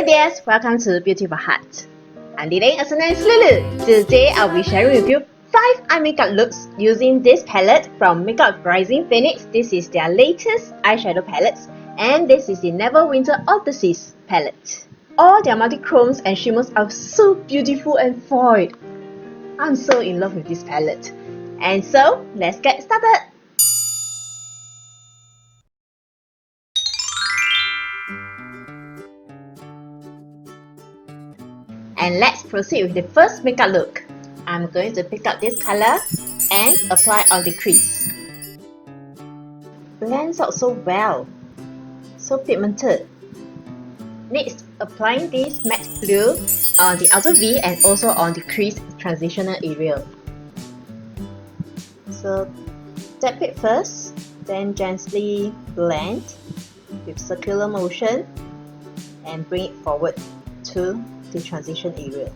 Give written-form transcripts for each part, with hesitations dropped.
Hello dears, welcome to Beautiful Heart. I'm Lily as Lulu. Today I'll be sharing with you 5 eye makeup looks using this palette from Makeup Rising Phoneix. This is their latest eyeshadow palettes, and this is the NeverWinter Odysseys palette. All their multi-chromes and shimmers are so beautiful and foiled. I'm so in love with this palette. And so, let's get started! And let's proceed with the first makeup look. I'm going to pick up this color and apply on the crease. Blends out so well, so pigmented. Next, applying this matte blue on the outer V and also on the crease transitional area. So tap it first, then gently blend with circular motion and bring it forward to the transition area.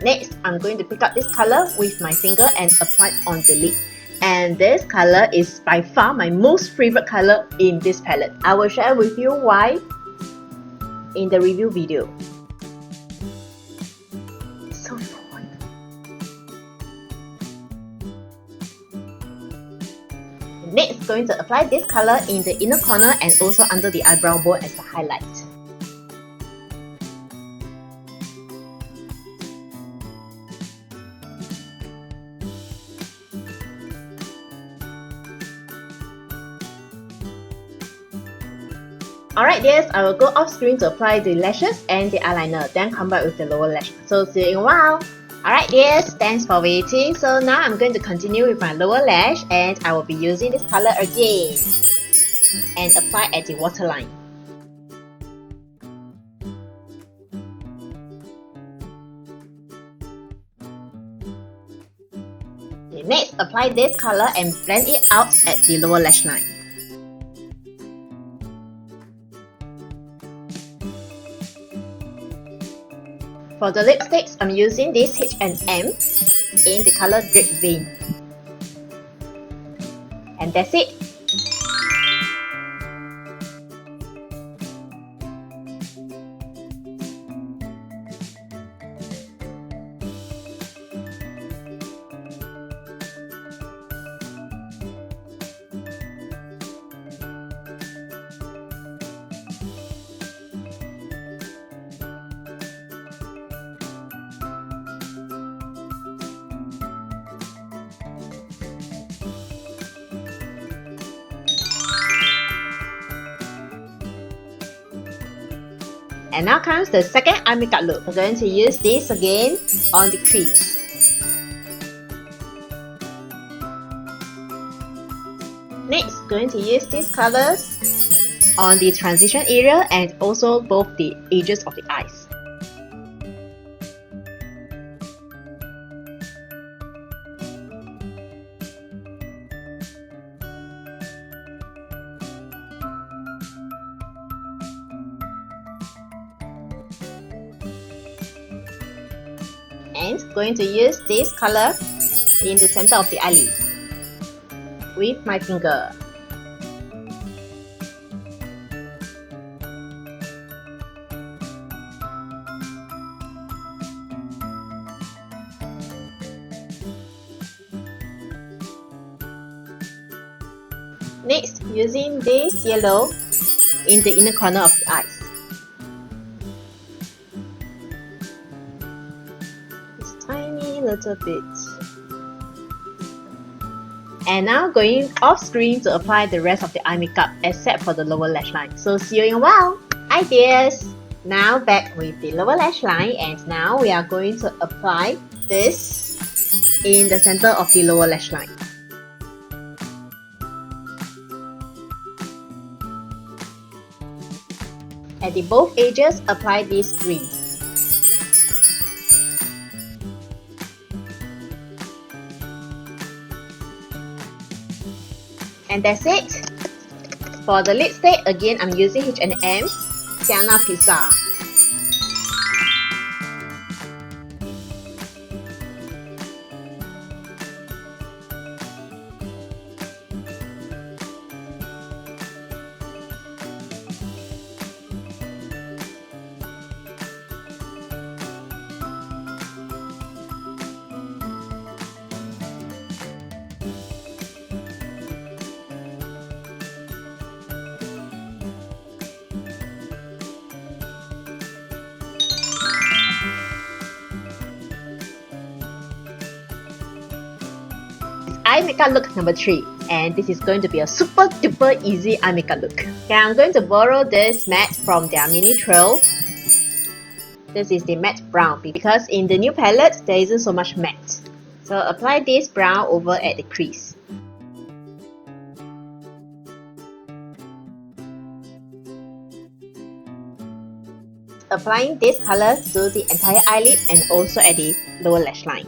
Next, I'm going to pick up this color with my finger and apply it on the lid. And this color is by far my most favorite color in this palette. I will share with you why in the review video. So fun. Next, going to apply this color in the inner corner and also under the eyebrow bone as a highlight. Alright dears, I will go off screen to apply the lashes and the eyeliner, then come back with the lower lash. So see you in a while. Alright dears, thanks for waiting. So now I'm going to continue with my lower lash, and I will be using this color again and apply at the waterline. Okay, next, apply this color and blend it out at the lower lash line. For the lipsticks, I'm using this H&M in the color Grape Vein. And that's it. And now comes the second eye makeup look. I'm going to use this again on the crease. Next, going to use these colors on the transition area and also both the edges of the eyes. And going to use this color in the center of the eyelid with my finger. Next, using this yellow in the inner corner of the eyes. Little bit. And now going off screen to apply the rest of the eye makeup except for the lower lash line. So see you in a while. Hi dears! Now back with the lower lash line, and now we are going to apply this in the center of the lower lash line. At the both edges, apply this green. And that's it. For the lipstick, again I'm using H&M Sienna Pizza. eye makeup look number 3, and this is going to be a super duper easy eye makeup look. Okay, I'm going to borrow this matte from their mini trail. This is the matte brown because in the new palette there isn't so much matte. So apply this brown over at the crease. Applying this color to the entire eyelid and also at the lower lash line.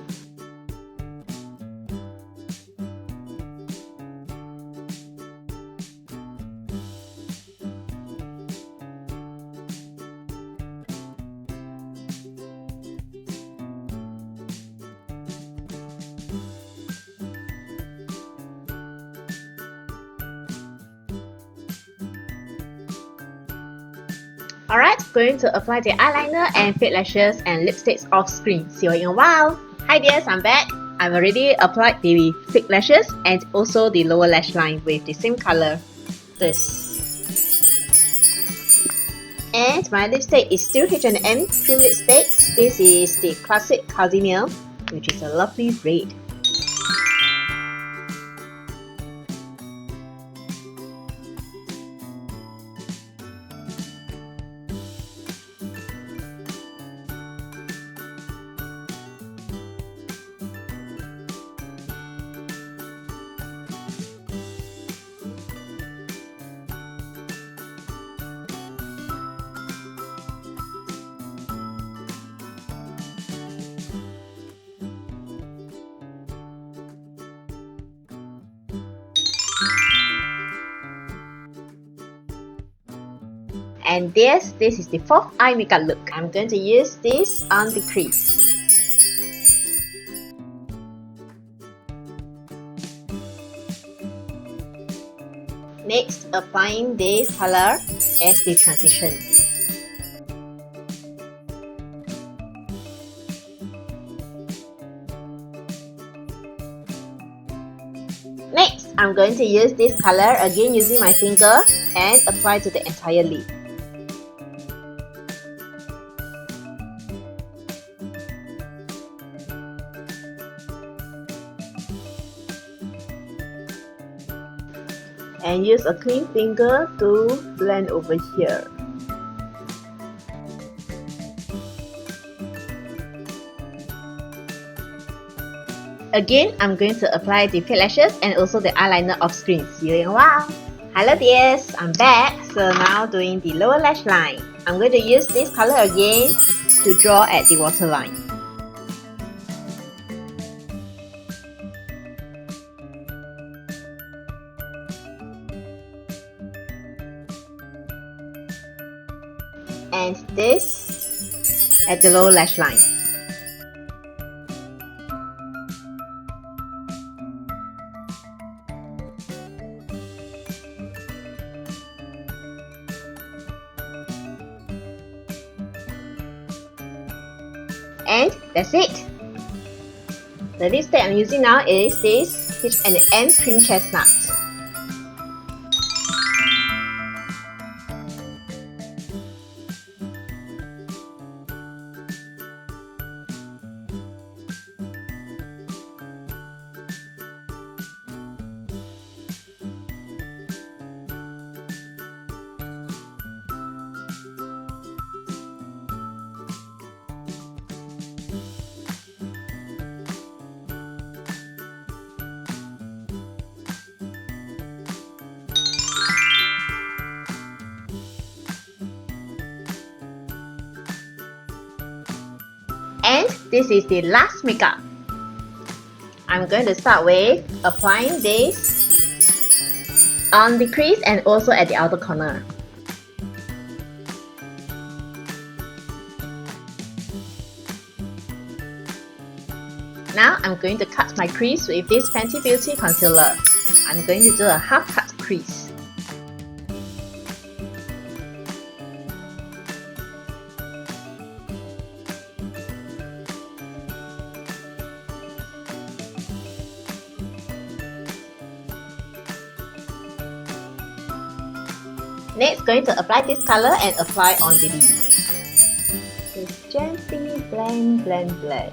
Alright, going to apply the eyeliner and fake lashes and lipsticks off screen. See you in a while. Hi dears, I'm back. I've already applied the fake lashes and also the lower lash line with the same color, this. And my lipstick is still H&M cream lipstick. This is the classic Cardinal, which is a lovely red. And this is the 4th eye makeup look. I'm going to use this on the crease. Next, applying this color as the transition. Next, I'm going to use this color again using my finger and apply to the entire lid. And use a clean finger to blend over here. Again, I'm going to apply the fake lashes and also the eyeliner off screen. See you in a while. Hello dears, I'm back. So now doing the lower lash line. I'm going to use this color again to draw at the waterline. And this at the lower lash line. And that's it. The lipstick I'm using now is this H&M Cream Chestnut. And this is the last makeup. I'm going to start with applying this on the crease and also at the outer corner. Now I'm going to cut my crease with this Fenty Beauty concealer. I'm going to do a half cut crease. Next, going to apply this color and apply on the lid. Just gently blend, blend, blend.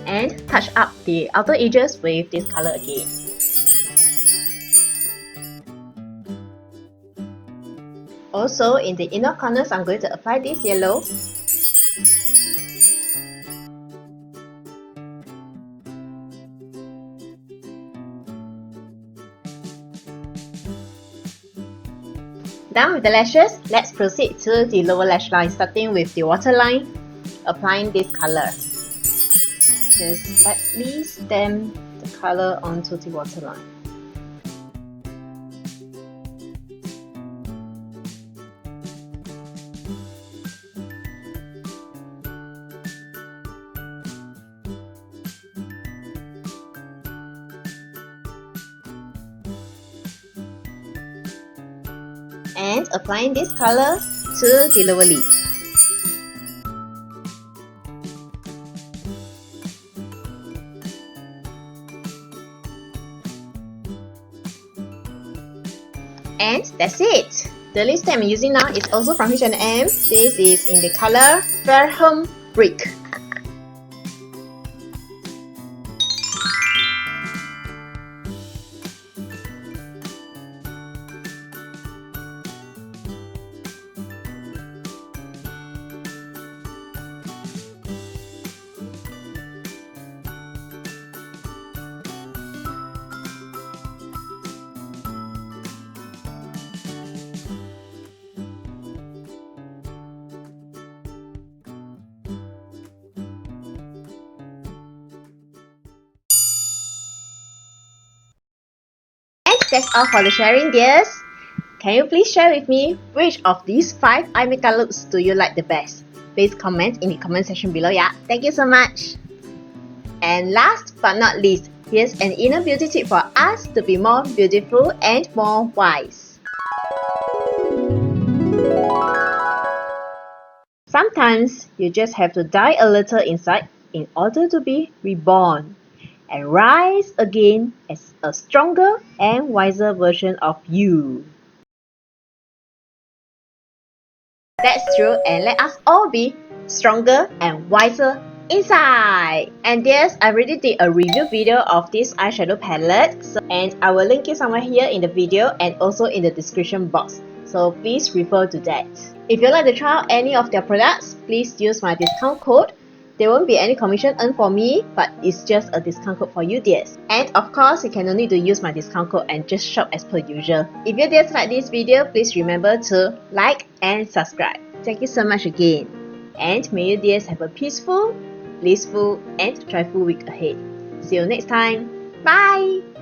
and touch up the outer edges with this color again. Also, in the inner corners, I'm going to apply this yellow. Done with the lashes, let's proceed to the lower lash line, starting with the waterline, applying this color. Just lightly stamp the color onto the waterline. And applying this color to the lower lid. And that's it! The lipstick I'm using now is also from H&M. This is in the color Fairham Brick. That's all for the sharing, dears. Can you please share with me which of these 5 eye makeup looks do you like the best? Please comment in the comment section below, yeah. Thank you so much. And last but not least, here's an inner beauty tip for us to be more beautiful and more wise. Sometimes you just have to die a little inside in order to be reborn and rise again as a stronger and wiser version of you. That's true, and let us all be stronger and wiser inside. And yes, I already did a review video of this eyeshadow palette, and I will link it somewhere here in the video and also in the description box. So please refer to that. If you'd like to try out any of their products, please use my discount code. There won't be any commission earned for me, but it's just a discount code for you dears. And of course, you can no need to use my discount code and just shop as per usual. If you dears like this video, please remember to like and subscribe. Thank you so much again. And may you dears have a peaceful, blissful and joyful week ahead. See you next time. Bye!